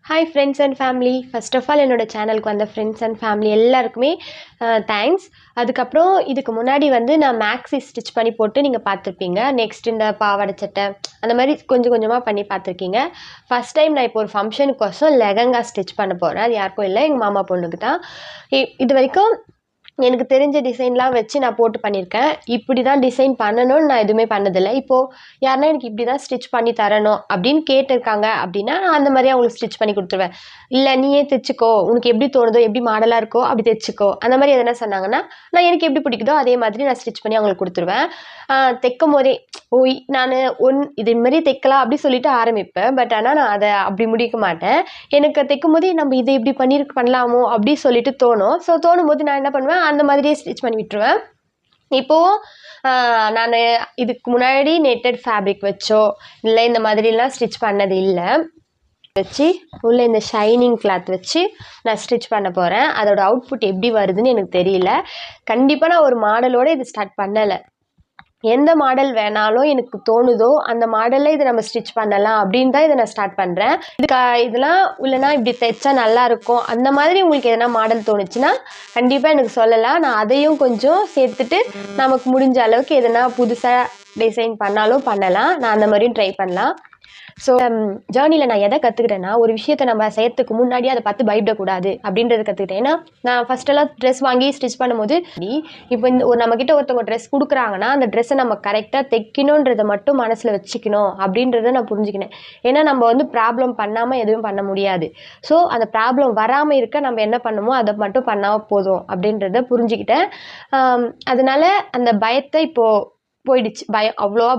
Hi friends and family. First of all என்னோடய சேனலுக்கு வந்த ஃப்ரெண்ட்ஸ் அண்ட் ஃபேமிலி எல்லாருக்குமே தேங்க்ஸ். அதுக்கப்புறம் இதுக்கு முன்னாடி நான் மேக்ஸி ஸ்டிச் பண்ணி போட்டு நீங்கள் பார்த்துருப்பீங்க. நெக்ஸ்ட் இந்த பாவாடை சட்டை அந்த மாதிரி கொஞ்சம் கொஞ்சமாக பண்ணி பார்த்துருக்கீங்க. ஃபஸ்ட் டைம் நான் இப்போ ஒரு ஃபங்க்ஷனுக்கோசம் லெஹங்கா ஸ்டிச் பண்ண போகிறேன். அது யாருக்கும் இல்லை, எங்கள் மாமா பொண்ணுக்கு தான். இது வரைக்கும் எனக்கு தெரிஞ்ச டிசைன்லாம் வச்சு நான் போட்டு பண்ணியிருக்கேன். இப்படி தான் டிசைன் பண்ணணும்னு நான் எதுவுமே பண்ணதில்லை. இப்போது யாருன்னா எனக்கு இப்படி தான் ஸ்டிச் பண்ணி தரணும் அப்படின்னு கேட்டிருக்காங்க அப்படின்னா நான் அந்த மாதிரி அவங்களுக்கு ஸ்டிச் பண்ணி கொடுத்துருவேன். இல்லை நீயே தைச்சிக்கோ, உனக்கு எப்படி தோணுதோ, எப்படி மாடலாக இருக்கோ அப்படி தைச்சிக்கோ, அந்த மாதிரி எதனா சொன்னாங்கன்னா நான் எனக்கு எப்படி பிடிக்குதோ அதே மாதிரி நான் ஸ்டிச் பண்ணி அவங்களுக்கு கொடுத்துருவேன். தைக்கும் போதே நான் இது மாதிரி தைக்கலாம் அப்படி சொல்லிட்டு ஆரம்பிப்பேன். பட் ஆனால் நான் அதை அப்படி முடிக்க மாட்டேன். எனக்கு தைக்கும் போதே நம்ம இதை இப்படி பண்ணலாமோ அப்படி சொல்லிட்டு தோணும். ஸோ தோணும் போது நான் என்ன பண்ணுவேன், அந்த மாதிரியே ஸ்டிச் பண்ணி விட்டுருவேன். இப்போது நான் இதுக்கு முன்னாடி நெட்டட் ஃபேப்ரிக் வச்சோ இல்லை இந்த மாதிரிலாம் ஸ்டிச் பண்ணது இல்லை. வச்சு உள்ளே இந்த ஷைனிங் கிளாத் வச்சு நான் ஸ்டிச் பண்ண போகிறேன். அதோட அவுட்புட் எப்படி வருதுன்னு எனக்கு தெரியல. கண்டிப்பாக நான் ஒரு மாடலோடு இது ஸ்டார்ட் பண்ணலை. எந்த மாடல் வேணாலும் எனக்கு தோணுதோ அந்த மாடலில் இதை நம்ம ஸ்டிச் பண்ணலாம் அப்படின்னு தான் இதை நான் ஸ்டார்ட் பண்ணுறேன். இதெல்லாம் இல்லைனா இப்படி தைச்சா நல்லாயிருக்கும் அந்த மாதிரி உங்களுக்கு எதனா மாடல் தோணுச்சுன்னா கண்டிப்பாக எனக்கு சொல்லலாம். நான் அதையும் கொஞ்சம் சேர்த்துட்டு நமக்கு முடிஞ்ச அளவுக்கு எதனா புதுசாக டிசைன் பண்ணாலும் பண்ணலாம். நான் அந்த மாதிரியும் ட்ரை பண்ணலாம். ஸோ ஜேர்னியில் நான் எதை கற்றுக்கிட்டேன்னா, ஒரு விஷயத்தை நம்ம செய்யறதுக்கு முன்னாடியே அதை பார்த்து பயப்படக்கூடாது அப்படின்றத கற்றுக்கிட்டேன். ஏன்னா நான் ஃபஸ்ட்டெல்லாம் ட்ரெஸ் வாங்கி ஸ்டிச் பண்ணும்போது இப்போ நம்மக்கிட்ட ஒருத்தவங்க ட்ரெஸ் கொடுக்குறாங்கன்னா அந்த ட்ரெஸ்ஸை நம்ம கரெக்டாக தைக்கணுன்றதை மட்டும் மனசில் வச்சுக்கணும் அப்படின்றத நான் புரிஞ்சுக்கினேன். ஏன்னா நம்ம ப்ராப்ளம் பண்ணாமல் எதுவும் பண்ண முடியாது. ஸோ அந்த ப்ராப்ளம் வராமல் இருக்க நம்ம என்ன பண்ணுமோ அதை மட்டும் பண்ணாமல் போதும் அப்படின்றத புரிஞ்சுக்கிட்டேன். அதனால அந்த பயத்தை இப்போது போயிடுச்சு. அவ்வளோவா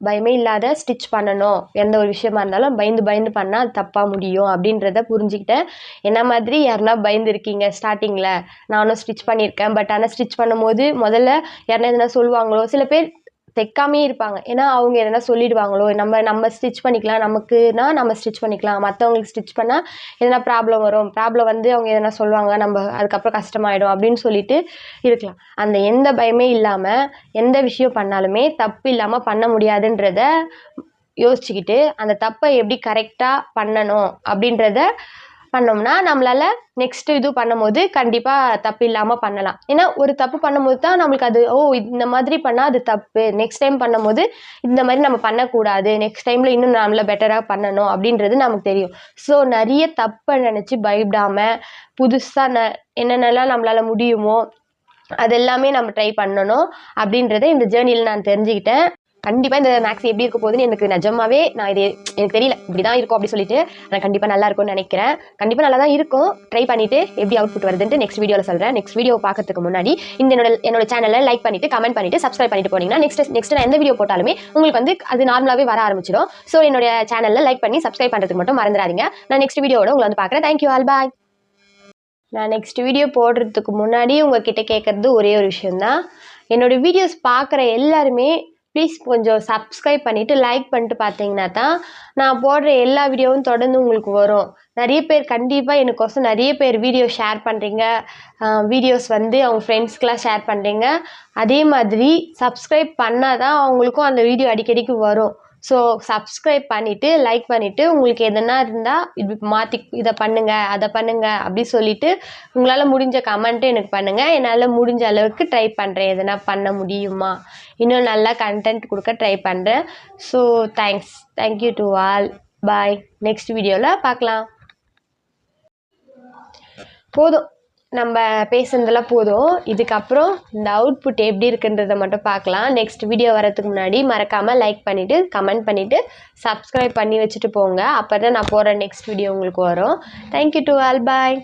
பயமே இல்லாத ஸ்டிச் பண்ணணும். எந்த ஒரு விஷயமா இருந்தாலும் பயந்து பண்ணால் அது தப்பாக முடியும் அப்படின்றத புரிஞ்சுக்கிட்டேன். என்ன மாதிரி யாருன்னா பயந்து இருக்கீங்க ஸ்டார்டிங்கில்? நானும் ஸ்டிச் பண்ணியிருக்கேன். பட் ஆனால் ஸ்டிச் பண்ணும்போது முதல்ல யாருன்னா எதனா சொல்லுவாங்களோ, சில பேர் தைக்காமே இருப்பாங்க. ஏன்னா அவங்க எதனா சொல்லிடுவாங்களோ, நம்ம ஸ்டிச் பண்ணிக்கலாம், நமக்குனா நம்ம ஸ்டிச் பண்ணிக்கலாம், மற்றவங்களுக்கு ஸ்டிச் பண்ணால் எதனா ப்ராப்ளம் வரும், அவங்க எதனா சொல்லுவாங்க, நம்ம அதுக்கப்புறம் கஷ்டமாயிடும் அப்படின்னு சொல்லிட்டு இருக்கலாம். அந்த எந்த பயமே இல்லாமல் எந்த விஷயம் பண்ணாலுமே தப்பு இல்லாமல் பண்ண முடியாதுன்றத யோசிச்சுக்கிட்டு அந்த தப்பை எப்படி கரெக்டாக பண்ணணும் அப்படின்றத பண்ணோம்னா நம்மளால் நெக்ஸ்ட் இது பண்ணும்போது கண்டிப்பாக தப்பு இல்லாமல் பண்ணலாம். ஏன்னா ஒரு தப்பு பண்ணும்போது தான் நம்மளுக்கு அது இந்த மாதிரி பண்ணால் அது தப்பு, நெக்ஸ்ட் டைம் பண்ணும்போது இந்த மாதிரி நம்ம பண்ணக்கூடாது, நெக்ஸ்ட் டைமில் இன்னும் நம்மளை பெட்டராக பண்ணணும் அப்படின்றது நமக்கு தெரியும். ஸோ நிறைய தப்பை நினச்சி பயப்படாமல் புதுசாக என்னென்னலாம் நம்மளால் முடியுமோ அதெல்லாமே நம்ம ட்ரை பண்ணணும் அப்படின்றத இந்த ஜேர்னியில் நான் தெரிஞ்சுக்கிட்டேன். கண்டிப்பாக இந்த மேக்ஸி எப்படி இருக்க போகுதுன்னு எனக்கு நிஜமாவே எனக்கு தெரியல. இப்படி தான் இருக்கும் அப்படி சொல்லிட்டு நான் கண்டிப்பாக நல்லா இருக்கும்னு நினைக்கிறேன். கண்டிப்பாக நல்லா தான் இருக்கும். ட்ரை பண்ணிவிட்டு எப்படி அவுட்புட் வருதுன்ட்டு நெக்ஸ்ட் வீடியோவில் சொல்கிறேன். நெக்ஸ்ட் வீடியோ பார்க்கறதுக்கு முன்னாடி என்னோட சேனலில் லைக் பண்ணிவிட்டு கமெண்ட் பண்ணிவிட்டு சப்ஸ்கிரைப் பண்ணிட்டு போனீங்கன்னா நெக்ஸ்ட் நான் எந்த வீடியோ போட்டாலுமே உங்களுக்கு அது நார்மலாகவே வர ஆரம்பிச்சிடும். ஸோ என்னோட சேனலில் லைக் பண்ணி சப்ஸ்கிரைப் பண்ணுறதுக்கு மட்டும் மறந்துடாதீங்க. நான் நெக்ஸ்ட் வீடியோவோட உங்களை பார்க்குறேன். தேங்க்யூ ஆல், பாய். நான் நெக்ஸ்ட் வீடியோ போடுறதுக்கு முன்னாடி உங்ககிட்ட கேட்குறது ஒரே ஒரு விஷயந்தான். என்னோடய வீடியோஸ் பார்க்குற எல்லாருமே ப்ளீஸ் கொஞ்சம் சப்ஸ்கிரைப் பண்ணிவிட்டு லைக் பண்ணிட்டு பார்த்தீங்கன்னா தான் நான் போடுற எல்லா வீடியோவும் தொடர்ந்து உங்களுக்கு வரும். நிறைய பேர் கண்டிப்பாக எனக்கோசம் நிறைய பேர் வீடியோ ஷேர் பண்ணுறீங்க, வீடியோஸ் அவங்க ஃப்ரெண்ட்ஸ்க்கெலாம் ஷேர் பண்ணுறீங்க. அதே மாதிரி சப்ஸ்கிரைப் பண்ணால் தான் அவங்களுக்கும் அந்த வீடியோ அடிக்கடிக்கு வரும். ஸோ சப்ஸ்கிரைப் பண்ணிவிட்டு லைக் பண்ணிவிட்டு உங்களுக்கு எதனா இருந்தால் மாற்றி இதை பண்ணுங்கள் அதை பண்ணுங்கள் அப்படி சொல்லிவிட்டு உங்களால் முடிஞ்ச கமெண்ட்டு எனக்கு பண்ணுங்கள். என்னால் முடிஞ்ச அளவுக்கு ட்ரை பண்ணுறேன். எதனா பண்ண முடியுமா, இன்னும் நல்லா கண்டென்ட் கொடுக்க ட்ரை பண்ணுறேன். So thank you to all, bye. Next வீடியோவில் பார்க்கலாம். போதும், நம்ம பேசுனதெல்லாம் போதும். இதுக்கப்புறம் இந்த அவுட்புட் எப்படி இருக்குன்றதை மட்டும் பார்க்கலாம். நெக்ஸ்ட் வீடியோ வரதுக்கு முன்னாடி மறக்காமல் லைக் பண்ணிவிட்டு கமெண்ட் பண்ணிவிட்டு சப்ஸ்கிரைப் பண்ணி வச்சுட்டு போங்க. அப்போ தான் நான் போகிற நெக்ஸ்ட் வீடியோ உங்களுக்கு வரும். Thank you to all, bye.